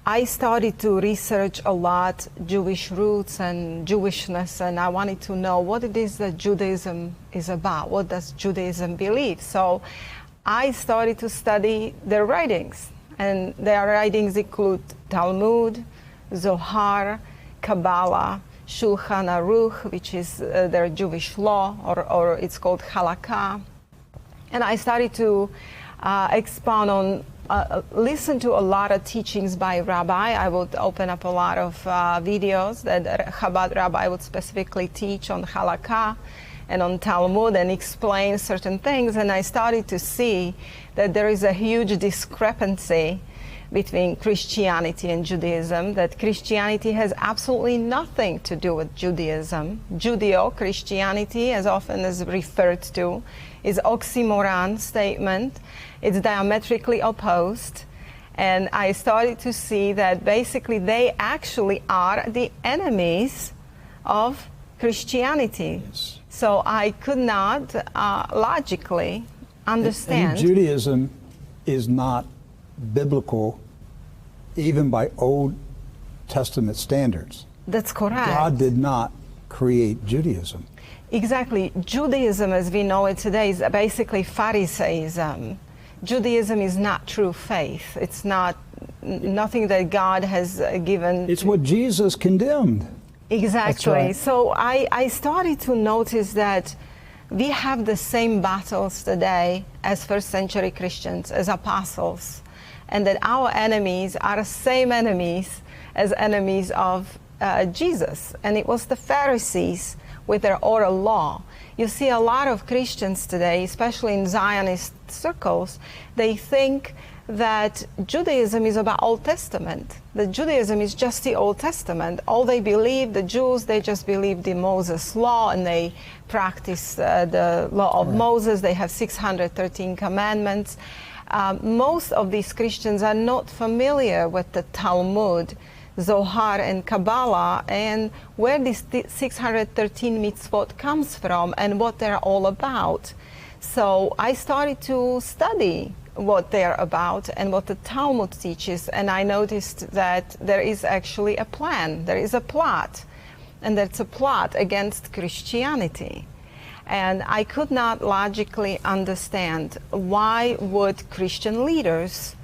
I started to research a lot Jewish roots and Jewishness, and I wanted to know what it is that Judaism is about. What does Judaism believe? So I started to study their writings, and their writings include Talmud, Zohar, Kabbalah, Shulchan Aruch, which is their Jewish law, or it's called Halakha. And I started to expound on, listen to a lot of teachings by rabbi. I would open up a lot of videos that Chabad rabbi would specifically teach on Halakha and on Talmud and explain certain things. And I started to see that there is a huge discrepancy between Christianity and Judaism, that Christianity has absolutely nothing to do with Judaism. Judeo-Christianity, as often as referred to, is oxymoron statement. It's diametrically opposed. And I started to see that basically they actually are the enemies of Christianity. Yes. So I could not logically understand. And Judaism is not biblical, even by Old Testament standards. That's correct. God did not create Judaism. Exactly. Judaism, as we know it today, is basically Pharisaism. Judaism is not true faith. It's not nothing that God has given. It's what Jesus condemned. Exactly. Right. So I started to notice that we have the same battles today as first century Christians, as apostles, and that our enemies are the same enemies as enemies of Jesus. And it was the Pharisees with their oral law. You see a lot of Christians today, especially in Zionist circles, they think that Judaism is about Old Testament, that Judaism is just the Old Testament. All they believe, the Jews, they just believe the Moses law, and they practice the law of Moses. They have 613 commandments. Most of these Christians are not familiar with the Talmud, Zohar, and Kabbalah, and where this 613 mitzvot comes from and what they're all about. So I started to study what they're about and what the Talmud teaches, and I noticed that there is actually a plan, there is a plot, and that's a plot against Christianity. And I could not logically understand why would Christian leaders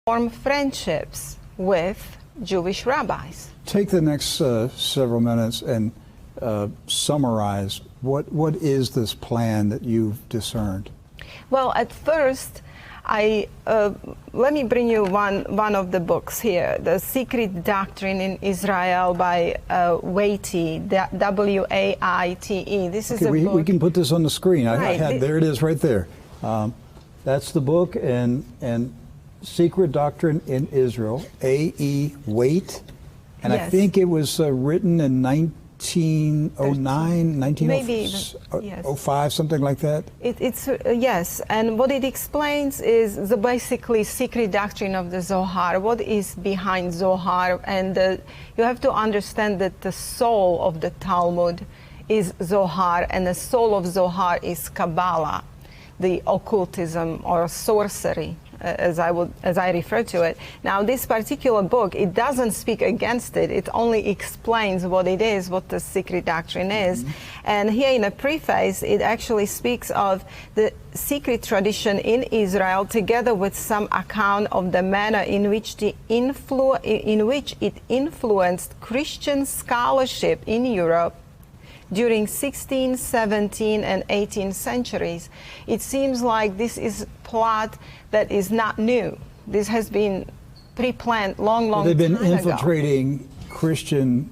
form friendships with Jewish rabbis. Take the next several minutes and summarize what is this plan that you've discerned? Well, at first, let me bring you one of the books here, The Secret Doctrine in Israel by Waite, W-A-I-T-E. This is a book. We can put this on the screen. Right. There it is right there. That's the book, and Secret Doctrine in Israel, A.E. Waite. And yes. I think it was written in 1909, 1905, something like that? It's yes, and what it explains is the basically secret doctrine of the Zohar, what is behind Zohar, and you have to understand that the soul of the Talmud is Zohar, and the soul of Zohar is Kabbalah, the occultism or sorcery, as I refer to it. Now, this particular book, it doesn't speak against it. It only explains what it is, what the secret doctrine is. Mm-hmm. And here in a preface, it actually speaks of the secret tradition in Israel, together with some account of the manner in which it influenced Christian scholarship in Europe during 16th, 17th, and 18th centuries. It seems like this is plot that is not new. This has been pre-planned long time ago. They've been infiltrating Christian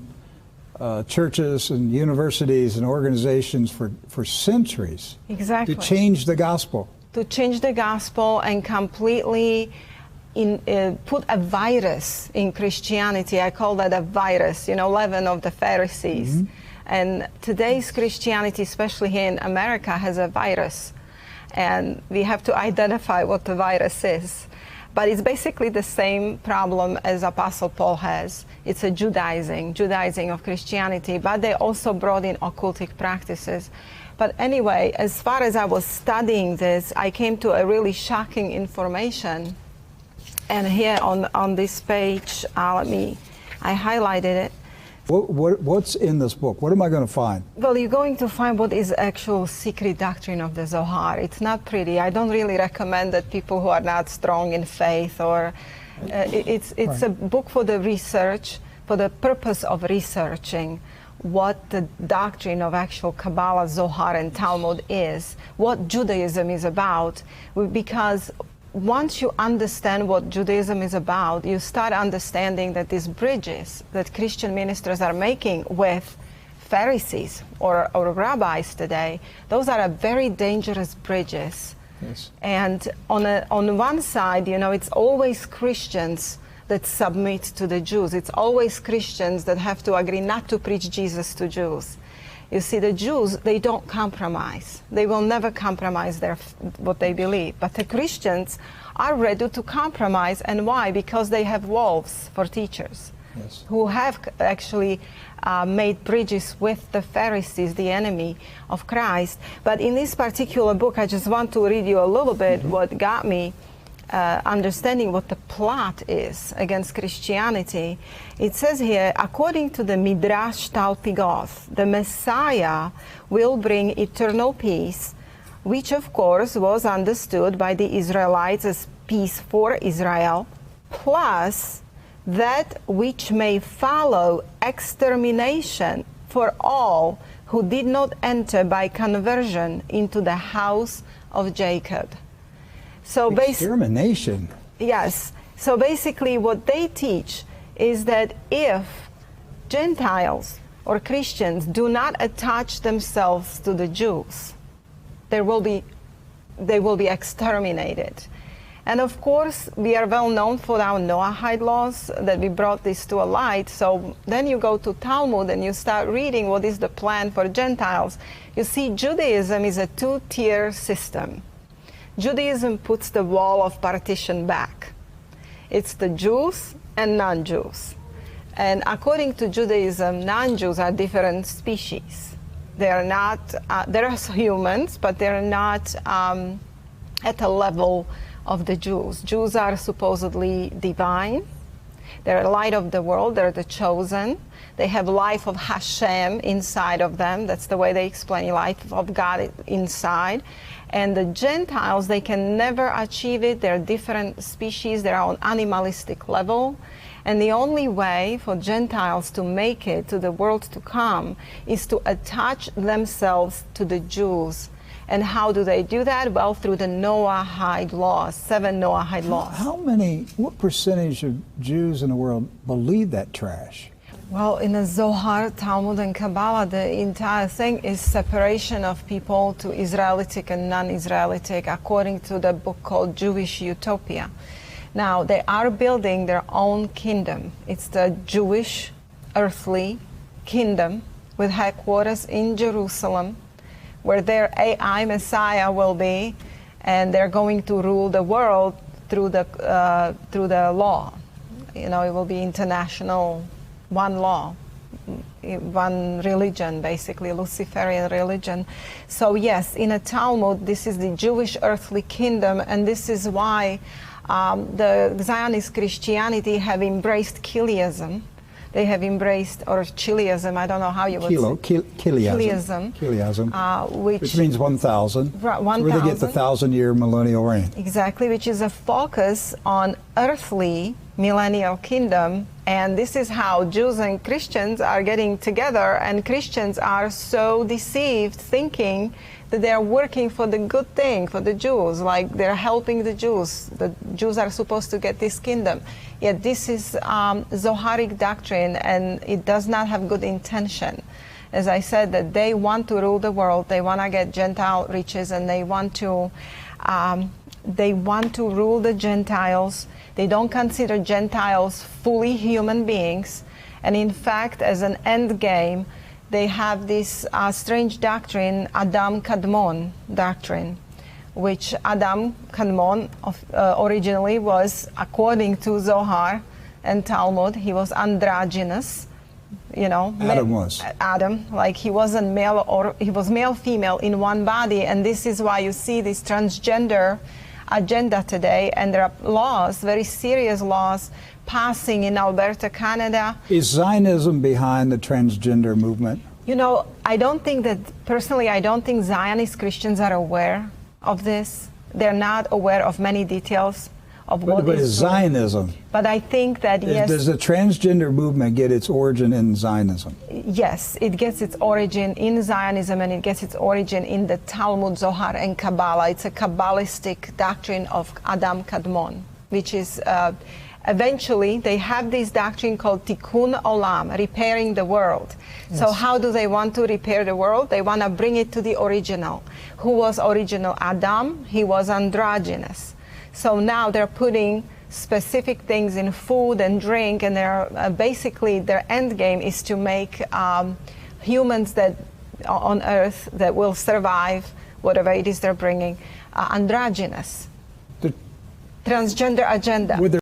churches and universities and organizations for centuries. Exactly. To change the gospel. To change the gospel and completely put a virus in Christianity. I call that a virus, leaven of the Pharisees. Mm-hmm. And today's Christianity, especially here in America, has a virus. And we have to identify what the virus is. But it's basically the same problem as Apostle Paul has. It's a Judaizing of Christianity, but they also brought in occultic practices. But anyway, as far as I was studying this, I came to a really shocking information And here on this page, I highlighted it. What's in this book? What am I going to find? Well, you're going to find what is actual secret doctrine of the Zohar. It's not pretty. I don't really recommend that people who are not strong in faith or it's right. a book for the research, for the purpose of researching what the doctrine of actual Kabbalah, Zohar, and Talmud is, what Judaism is about, because once you understand what Judaism is about, you start understanding that these bridges that Christian ministers are making with Pharisees or rabbis today, those are very dangerous bridges. Yes. And on one side, it's always Christians that submit to the Jews. It's always Christians that have to agree not to preach Jesus to Jews. You see, the Jews, they don't compromise. They will never compromise what they believe. But the Christians are ready to compromise. And why? Because they have wolves for teachers. Yes. Who have actually made bridges with the Pharisees, the enemy of Christ. But in this particular book, I just want to read you a little bit what got me understanding what the plot is against Christianity. It says here, according to the Midrash Talpigoth, the Messiah will bring eternal peace, which of course was understood by the Israelites as peace for Israel, plus that which may follow extermination for all who did not enter by conversion into the house of Jacob. So extermination. Yes. So basically what they teach is that if Gentiles or Christians do not attach themselves to the Jews, they will be exterminated. And of course, we are well known for our Noahide laws, that we brought this to a light. So then you go to Talmud and you start reading what is the plan for Gentiles. You see, Judaism is a two-tier system. Judaism puts the wall of partition back. It's the Jews and non-Jews. And according to Judaism, non-Jews are different species. They are not, they're humans, but they're not at the level of the Jews. Jews are supposedly divine. They're the light of the world. They're the chosen. They have life of Hashem inside of them. That's the way they explain life of God inside. And the Gentiles, they can never achieve it. They're different species. They're on animalistic level. And the only way for Gentiles to make it to the world to come is to attach themselves to the Jews. And how do they do that? Well, through the Noahide laws, 7 Noahide laws. What percentage of Jews in the world believe that trash? Well, in the Zohar, Talmud, and Kabbalah, the entire thing is separation of people to Israelitic and non-Israelitic, according to the book called Jewish Utopia. Now, they are building their own kingdom. It's the Jewish earthly kingdom with headquarters in Jerusalem, where their AI Messiah will be, and they're going to rule the world through the law. It will be international. One law, one religion, basically, Luciferian religion. So yes, in a Talmud, this is the Jewish earthly kingdom, and this is why the Zionist Christianity have embraced Chiliasm. They have embraced, or Chiliasm, I don't know how you would say. Chiliasm, which means 1,000. 1,000. Where they get the 1,000-year millennial reign. Exactly, which is a focus on earthly millennial kingdom. And this is how Jews and Christians are getting together, and Christians are so deceived, thinking that they're working for the good thing, for the Jews, like they're helping the Jews. The Jews are supposed to get this kingdom. Yet this is Zoharic doctrine, and it does not have good intention. As I said, that they want to rule the world, they want to get Gentile riches, and they want to rule the Gentiles. They don't consider Gentiles fully human beings. And in fact, as an end game, they have this strange doctrine, Adam Kadmon doctrine, which Adam Kadmon originally was, according to Zohar and Talmud, he was androgynous. Adam, like he wasn't male, or he was male, female in one body. And this is why you see this transgender agenda today, and there are laws, very serious laws, passing in Alberta, Canada. Is Zionism behind the transgender movement? You know, I don't think that, personally, I don't think Zionist Christians are aware of this. They're not aware of many details of what But is is Zionism? But I think that, yes. Does the transgender movement get its origin in Zionism? Yes, it gets its origin in Zionism, and it gets its origin in the Talmud, Zohar, and Kabbalah. It's a Kabbalistic doctrine of Adam Kadmon, which is eventually they have this doctrine called Tikkun Olam, repairing the world. Yes. So how do they want to repair the world? They want to bring it to the original. Who was original Adam? He was androgynous. So now they're putting specific things in food and drink, and they're basically their end game is to make humans that on Earth that will survive whatever it is they're bringing androgynous. The transgender agenda.